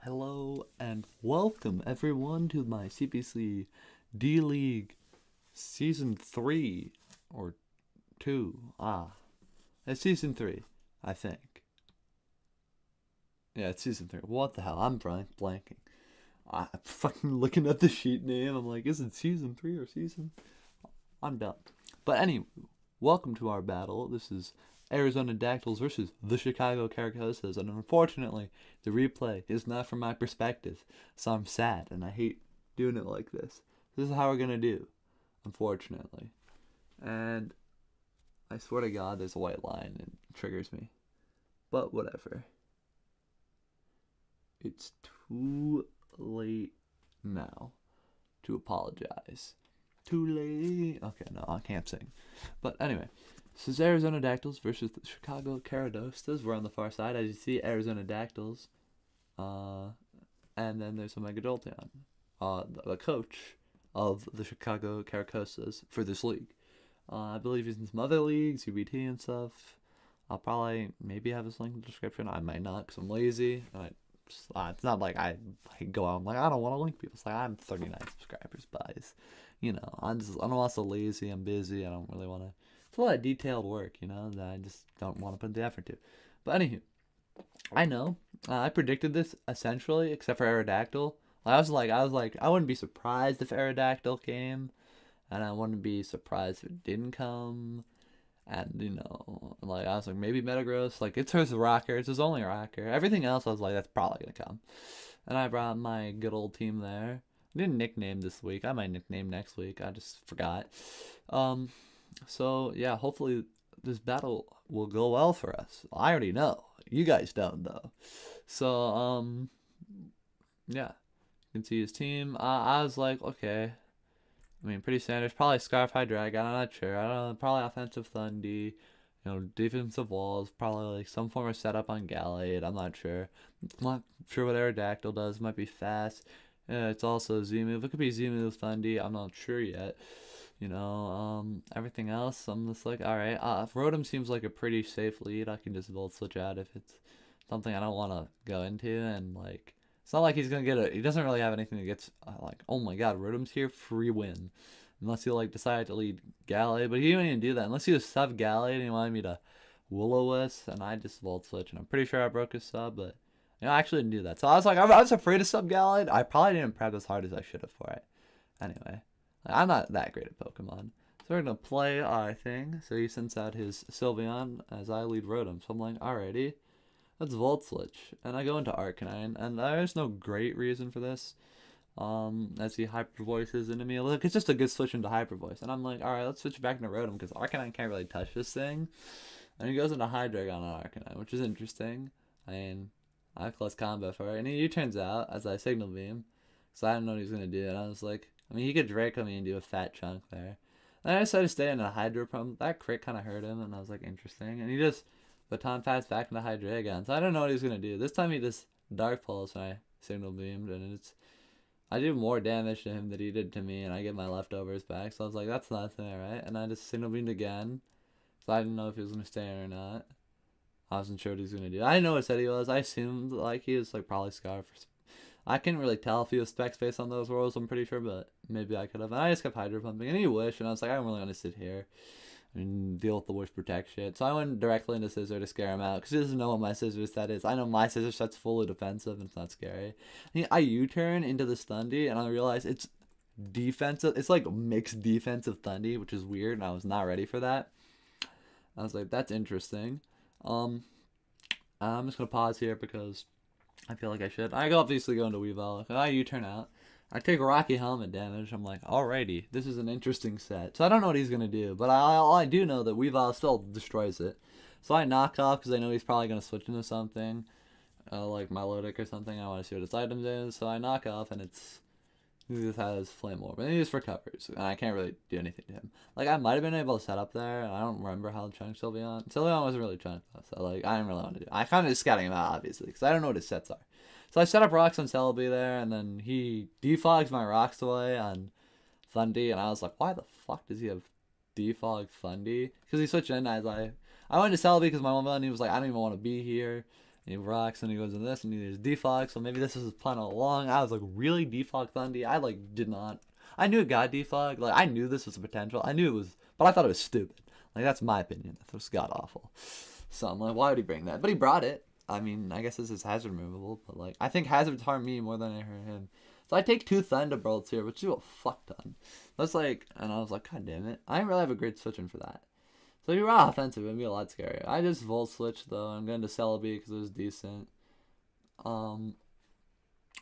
Hello and welcome everyone to my CPC D League Season 3 or 2. It's Season 3, I think. Yeah, it's Season 3. What the hell? I'm blanking. I'm fucking looking at the sheet name. I'm like, is it Season 3 or Season? I'm dumb. But anyway, welcome to our battle. This is Arizona Dactyls versus the Chicago Caracosas, and unfortunately, the replay is not from my perspective, so I'm sad, and I hate doing it like this. This is how we're gonna do, unfortunately. And I swear to God, there's a white line, and it triggers me. But whatever. It's too late now to apologize. Too late. Okay, no, I can't sing. But anyway, this is Arizona Dactyls versus the Chicago Caradostas. We're on the far side, as you see, Arizona Dactyls. And then there's Omega Jolteon, the coach of the Chicago Caracosas for this league. I believe he's in some other leagues, UBT and stuff. I'll probably maybe have his link in the description. I might not because I'm lazy. It's not like I go out. I'm like, I don't want to link people. It's like I'm 39 subscribers, guys. I don't want to so lazy. I'm busy. I don't really want to. It's a lot of detailed work, that I just don't want to put the effort to. But anywho, I know. I predicted this essentially, except for Aerodactyl. I was like, I wouldn't be surprised if Aerodactyl came, and I wouldn't be surprised if it didn't come. And I was like, maybe Metagross. Like, it's his rocker. It's his only rocker. Everything else, I was like, that's probably gonna come. And I brought my good old team there. I didn't nickname this week. I might nickname next week. I just forgot. So yeah, hopefully this battle will go well for us. I already know. You guys don't though. So yeah, you can see his team. I was like, okay. I mean, pretty standard. Probably Scarf Hydreigon. I'm not sure. I don't know. Probably offensive Thundy. Defensive walls. Probably like some form of setup on Gallade. I'm not sure. I'm not sure what Aerodactyl does. It might be fast. It's also Z move. It could be Z move Thundy. I'm not sure yet. Everything else, I'm just like, all right. Rotom seems like a pretty safe lead. I can just Volt Switch out if it's something I don't want to go into, and like. It's not like he's gonna get he doesn't really have anything that gets like, oh my god, Rotom's here, free win. Unless he like decided to lead Gallade, but he didn't even do that. Unless he was sub Gallade and he wanted me to Will-O-Wisp, and I just Volt Switch, and I'm pretty sure I broke his sub, but I actually didn't do that. So I was like, I was afraid of sub Gallade. I probably didn't prep as hard as I should have for it. Anyway, I'm not that great at Pokemon. So we're gonna play our thing. So he sends out his Sylveon as I lead Rotom. So I'm like, alrighty. That's Volt Switch. And I go into Arcanine, and there's no great reason for this. As he hyper voices into me. Look, it's just a good switch into hyper voice. And I'm like, alright, let's switch back into Rotom, because Arcanine can't really touch this thing. And he goes into Hydreigon on Arcanine, which is interesting. I mean, I have close combo for it. And he turns out as I Signal Beam. So I don't know what he's going to do. And I was like, he could Draco me and do a fat chunk there. And I decided to stay in a Hydro Pump. That crit kind of hurt him, and I was like, interesting. And he just Baton Pass back into Hydreigon. So I don't know what he's going to do. This time he just Dark Pulse when I Signal Beamed, and I do more damage to him than he did to me, and I get my leftovers back. So I was like, that's not there, right? And I just Signal Beamed again. So I didn't know if he was going to stay or not. I wasn't sure what he was going to do. I didn't know what set he was. I assumed like he was like probably Scarf. I couldn't really tell if he was specs based on those rolls, I'm pretty sure, but maybe I could have. And I just kept Hydro Pumping, and he wished, and I was like, I'm really going to sit here and deal with the Wish Protect shit. So I went directly into Scissor to scare him out, because he doesn't know what my Scissor set is. I know my Scissor set's fully defensive, and it's not scary. I U-turn into the Thundy, and I realize it's defensive. It's like mixed defensive Thundy, which is weird, and I was not ready for that. I was like, that's interesting. I'm just going to pause here, because I feel like I should. I obviously go into Weavile. I U-turn out. I take Rocky Helmet damage. I'm like, alrighty, this is an interesting set. So I don't know what he's going to do, but all I do know that Weavile still destroys it. So I knock off because I know he's probably going to switch into something, like Milotic or something. I want to see what its item is. So I knock off, and he just has Flame Orb, and he just recovers, and I can't really do anything to him. Like, I might have been able to set up there, and I don't remember how to chunk Sylveon. Sylveon wasn't really chunked, so like, I didn't really want to do it. I kind of just scouting him out, obviously, because I don't know what his sets are. So I set up rocks on Celebi there, and then he defogs my rocks away on Thundy, and I was like, why the fuck does he have defog Thundy? Because he switched in as I went to Celebi because my one he was like, I don't even want to be here. He rocks, and he goes into this, and he does defog. So maybe this is his plan all along. I was like, really, defog Thundy? I like did not. I knew it got defog. Like I knew this was a potential. I knew it was, but I thought it was stupid. Like that's my opinion. It was god awful. So I'm like, why would he bring that? But he brought it. I mean, I guess this is hazard removable, but like I think hazards harm me more than I hurt him. So I take 2 Thunderbolts here, which do a fuck ton. That's like, and I was like, god damn it. I didn't really have a great switching for that. So if you raw offensive, it'd be a lot scarier. I just Volt Switch though. I'm going to Celebi because it was decent.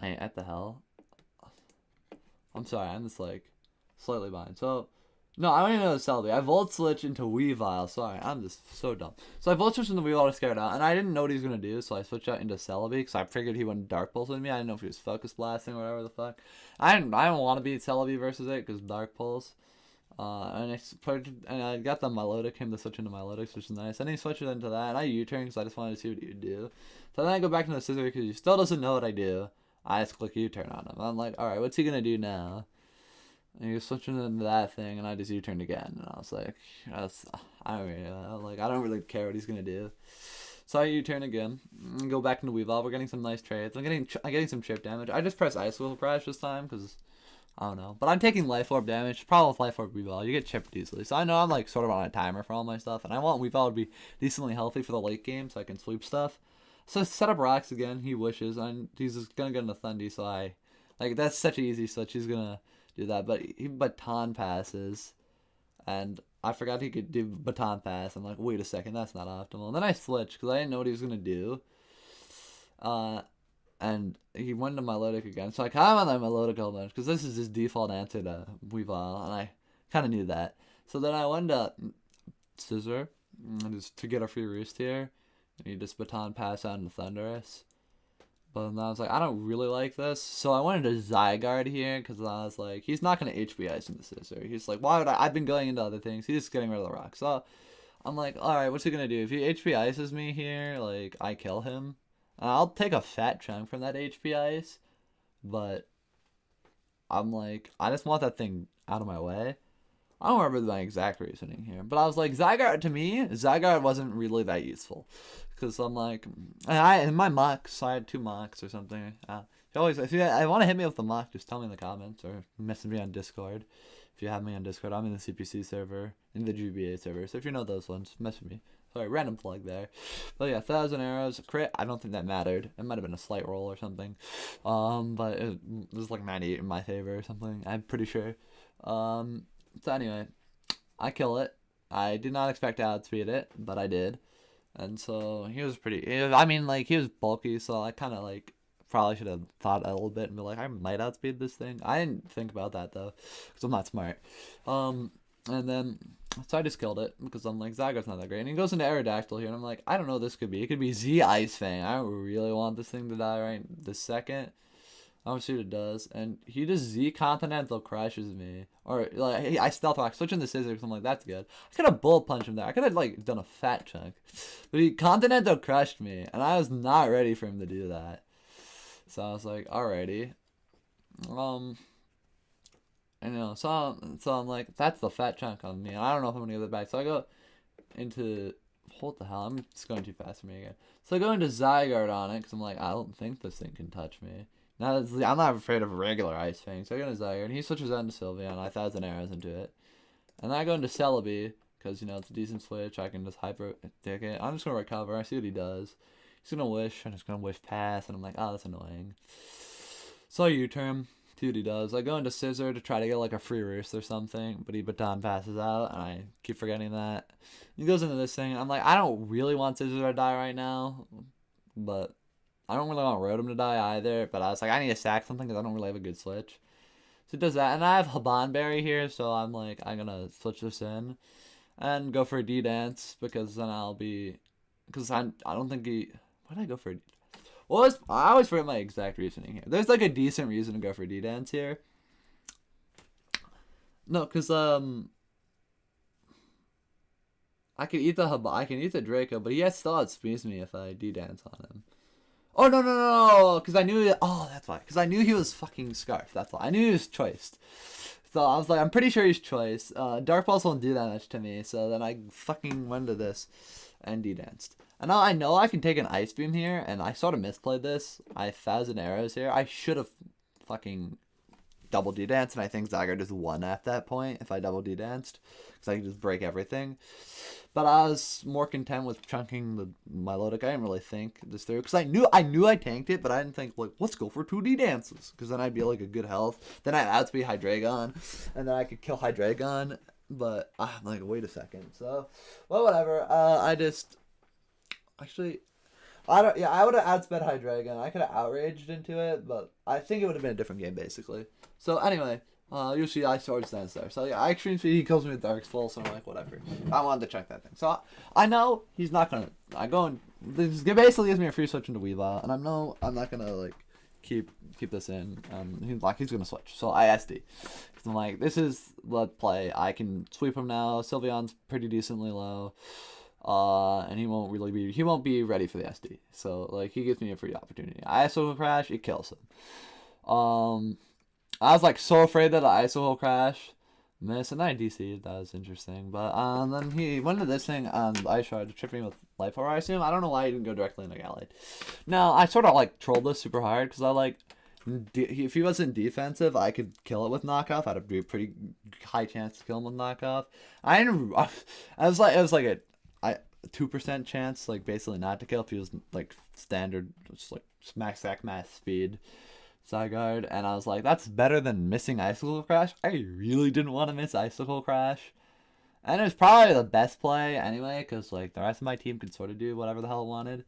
Hey, at the hell? I'm sorry, I'm just like slightly behind. So, no, I don't even know the Celebi. I Volt Switch into Weavile. Sorry, I'm just so dumb. So I Volt Switch into Weavile to scare it out, and I didn't know what he was going to do, so I switched out into Celebi because I figured he wouldn't Dark Pulse with me. I didn't know if he was Focus Blasting or whatever the fuck. I don't want to beat Celebi versus it because Dark Pulse. And I got the Milotic, him to switch into Milotic, which is nice. And he switches into that, and I U-turn because I just wanted to see what he would do. So then I go back to the Scizor because he still doesn't know what I do. I just click U-turn on him. I'm like, alright, what's he going to do now? And he was switching into that thing, and I just U-turned again. And I was like, I don't really know. Like, I don't really care what he's going to do. So I U-turn again, and go back into Weavile. We're getting some nice trades. I'm getting some chip damage. I just press Ice Wheel Crash this time, because I don't know. But I'm taking Life Orb damage. Problem with Life Orb Weavile, you get chipped easily. So I know I'm like sort of on a timer for all my stuff. And I want Weavile to be decently healthy for the late game so I can sweep stuff. So set up rocks again. He wishes. And he's just going to get into Thundy. So I... Like, that's such an easy switch. He's going to do that. But he Baton passes. And I forgot he could do Baton pass. I'm like, wait a second. That's not optimal. And then I switched because I didn't know what he was going to do. And he went to Milotic again. So I kind of went on Milotic a bunch because this is his default answer to Weavile. And I kind of knew that. So then I went to Scizor just to get a free roost here. And he just Baton pass out into Thundurus. But then I was like, I don't really like this. So I went into Zygarde here because I was like, he's not going to HP Ice into Scizor. He's like, why would I? I've been going into other things. He's just getting rid of the rock. So I'm like, alright, what's he going to do? If he HP Ices me here, like, I kill him. I'll take a fat chunk from that HP Ice, but I'm like, I just want that thing out of my way. I don't remember my exact reasoning here, but I was like, Zygarde, to me, Zygarde wasn't really that useful. Because I'm like, in my mocks, I had 2 mocks or something. If you want to hit me with the mock, just tell me in the comments or message me on Discord. If you have me on Discord, I'm in the CPC server, in the GBA server. So if you know those ones, message me. Sorry, random plug there. But yeah, 1,000 arrows. Crit, I don't think that mattered. It might have been a slight roll or something. But it was like 98 in my favor or something. I'm pretty sure. So anyway, I kill it. I did not expect to outspeed it, but I did. And so he was I mean, like, he was bulky, so I kind of, like, probably should have thought a little bit and be like, I might outspeed this thing. I didn't think about that, though, because I'm not smart. And then, so I just killed it, because I'm like, Zygarde's not that great. And he goes into Aerodactyl here, and I'm like, I don't know what this could be. It could be Z Ice Fang. I don't really want this thing to die right this second. I'll see what it does. And he just Z Continental crushes me. Or, like, I Stealth Rock, switching the Scissors, I'm like, that's good. I could have Bullet Punched him there. I could have, like, done a fat chunk. But he Continental crushed me, and I was not ready for him to do that. So I was like, alrighty. And, you know, so I'm like, that's the fat chunk on me. I don't know if I'm gonna get it back. So I go into, what the hell? I'm just going too fast for me again. So I go into Zygarde on it because I'm like, I don't think this thing can touch me. Now I'm not afraid of a regular Ice Fang. So I go into Zygarde, and he switches out into Sylveon. I 1,000 arrows into it, and then I go into Celebi because you know it's a decent switch. I can just hyper take it. I'm just gonna recover. I see what he does. He's gonna wish. I'm just gonna wish pass, and I'm like, oh, that's annoying. So I U-turn. See what he does. I go into Scizor to try to get like a free roost or something, but he Baton passes out, and I keep forgetting that. He goes into this thing, and I'm like, I don't really want Scizor to die right now, but I don't really want Rotom to die either, but I was like, I need to sack something because I don't really have a good switch. So he does that, and I have Habanberry here, so I'm like, I'm gonna switch this in and go for a D-Dance because then I'll be, because I don't think he, why did I go for a D-Dance? Well, I always forget my exact reasoning here. There's like a decent reason to go for D-Dance here. No, because I can eat the Draco, but he still outspeeds me if I D-Dance on him. Oh no, because I knew that's why. Because I knew he was fucking Scarf. That's why. I knew he was choiced. So I was like, I'm pretty sure he's choice. Dark Pulse won't do that much to me. So then I fucking went to this and D-Danced. And I know I can take an Ice Beam here, and I sort of misplayed this. I 1,000 arrows here. I should have fucking double D-danced, and I think Zygarde just won at that point if I double D-danced, because I could just break everything. But I was more content with chunking my Milotic. I didn't really think this through, because I knew I tanked it, but I didn't think, like, let's go for 2 D-dances, because then I'd be, like, a good health. Then I'd outspeed Hydreigon, and then I could kill Hydreigon, but I'm like, wait a second. So, well, whatever. I just... Actually, I would have outsped Hydreigon. I could have outraged into it, but I think it would have been a different game, basically. So, anyway, you see Ice Sword stands there. So, yeah, Extreme Speed, he kills me with Dark Full, so I'm like, whatever. I wanted to check that thing. So, I know he's not going to... This basically gives me a free switch into Weavile, and I know I'm not going to, like, keep this in. He's going to switch. So, I SD. So, I'm like, this is the play. I can sweep him now. Sylveon's pretty decently low. And he won't be ready for the SD. So, like, he gives me a free opportunity. ISO Crash, it kills him. I was, like, so afraid that I ISO will crash. Miss, and I DC'd. That was interesting. But, then he went into this thing, and I tried to trip me with Life Orb, I assume. I don't know why he didn't go directly into Gallade. Now, I sort of, like, trolled this super hard, because I, like, if he wasn't defensive, I could kill it with knockoff. I'd have a pretty high chance to kill him with knockoff. It was like a 2% chance, like, basically not to kill if he was, like, standard, just, like, smack stack mass speed Zygarde. And I was like, that's better than missing Icicle Crash. I really didn't want to miss Icicle Crash. And it was probably the best play anyway, because, like, the rest of my team could sort of do whatever the hell it wanted.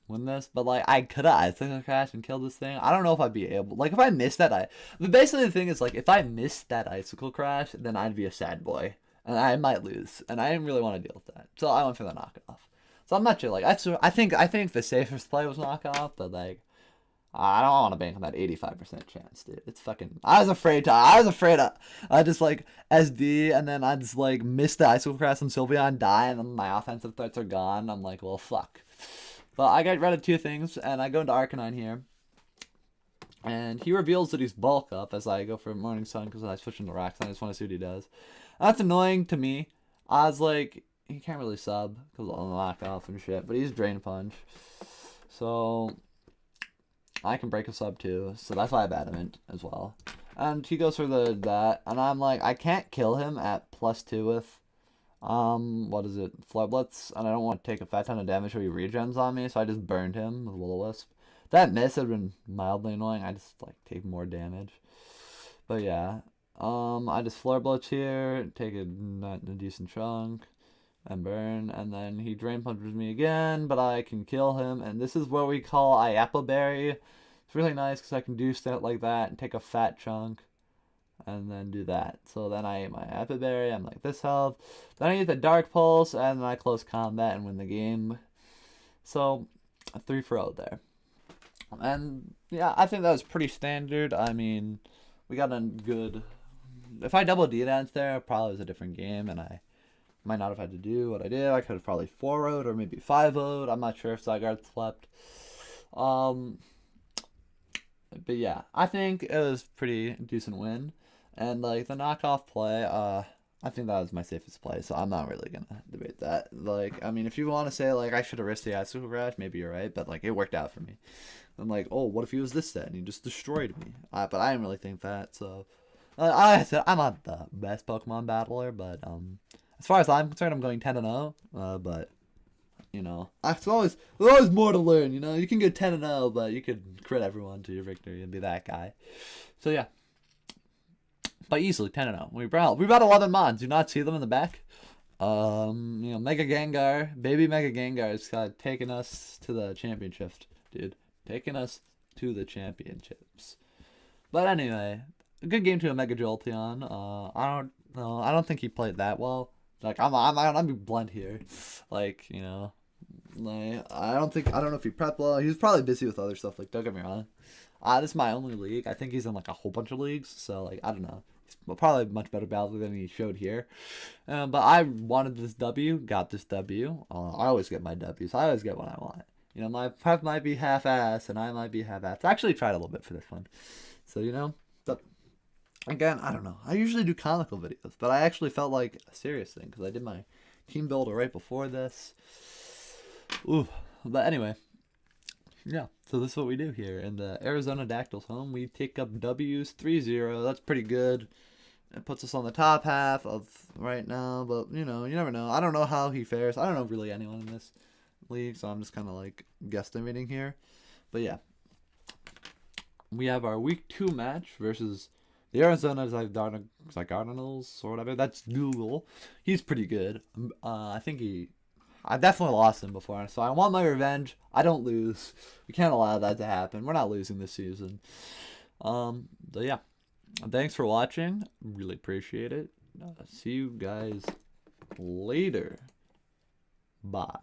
Win this, but, like, I could have Icicle Crash and killed this thing. I don't know if I'd be able, like, if I missed that, but basically the thing is, like, if I missed that Icicle Crash, then I'd be a sad boy. And I might lose, and I didn't really want to deal with that, so I went for the knockoff. So I'm not sure. Like, I think the safest play was knockoff, but, like, I don't want to bank on that 85% chance, dude. It's fucking. I was afraid I just, like, SD, and then I just, like, miss the Icicle Crash and Sylveon die, and then my offensive threats are gone. I'm like, well, fuck. But I got rid of 2 things, and I go into Arcanine here. And he reveals that he's bulk up as I go for Morning Sun, because I switch into Rocks, and I just want to see what he does. That's annoying to me. I was like, he can't really sub because of the knockoff and shit, but he's Drain Punch. So, I can break a sub too, so that's why I Adamant as well. And he goes for that, and I'm like, I can't kill him at +2 with, what is it, Flare Blitz, and I don't want to take a fat ton of damage so he regens on me, so I just burned him with Will-O-Wisp. That miss had been mildly annoying, I just, like, take more damage. But yeah. I just Flare Blitz here, take a decent chunk, and burn, and then he Drain Punches me again, but I can kill him, and this is what we call Iapa Berry. It's really nice because I can do stuff like that and take a fat chunk, and then do that. So then I eat my Iapa Berry, I'm like this health, then I eat the Dark Pulse, and then I close combat and win the game. So, a 3-for-0 there. And, yeah, I think that was pretty standard. I mean, we got a good... If I double D-dance there, it probably was a different game, and I might not have had to do what I did. I could have probably 4-0'd or maybe 5-0'd. I'm not sure if Zygarde slept. But yeah, I think it was pretty decent win. And, like, the knockoff play, I think that was my safest play, so I'm not really gonna debate that. Like, I mean, if you want to say, like, I should have risked the Icicle Crash, maybe you're right, but, like, it worked out for me. I'm like, oh, what if he was this set and he just destroyed me? But I didn't really think that, so... I said I'm not the best Pokemon battler, but as far as I'm concerned, I'm going 10-0. But you know, there's always more to learn. You know, you can go 10-0, but you could crit everyone to your victory and be that guy. So yeah, but easily 10-0. We brought 11 Mons. Do you not see them in the back? You know, Mega Gengar, baby Mega Gengar has taken us to the championships, dude. Taking us to the championships. But anyway. A good game to a Mega Jolteon. I don't think he played that well. Like, I'm being blunt here. Like, you know, like, I don't know if he prepped well. He was probably busy with other stuff. Like, don't get me wrong. This is my only league. I think he's in, like, a whole bunch of leagues. So, like, I don't know. He's probably a much better battler than he showed here. But I wanted this W. Got this W. I always get my W's. I always get what I want. You know, my prep might be half-ass, and I might be half-ass. I actually tried a little bit for this one. So, you know. But again, I don't know. I usually do comical videos, but I actually felt like a serious thing because I did my team builder right before this. Ooh. But anyway, yeah. So this is what we do here in the Arizona Dactyls home. We take up W's 3-0. That's pretty good. It puts us on the top half of right now, but you know, you never know. I don't know how he fares. I don't know really anyone in this league, so I'm just kind of like guesstimating here. But yeah, we have our week 2 match versus the Arizona Cardinals or whatever. That's Google. He's pretty good. I definitely lost him before, so I want my revenge. I don't lose. We can't allow that to happen. We're not losing this season. But yeah, thanks for watching. Really appreciate it. See you guys later. Bye.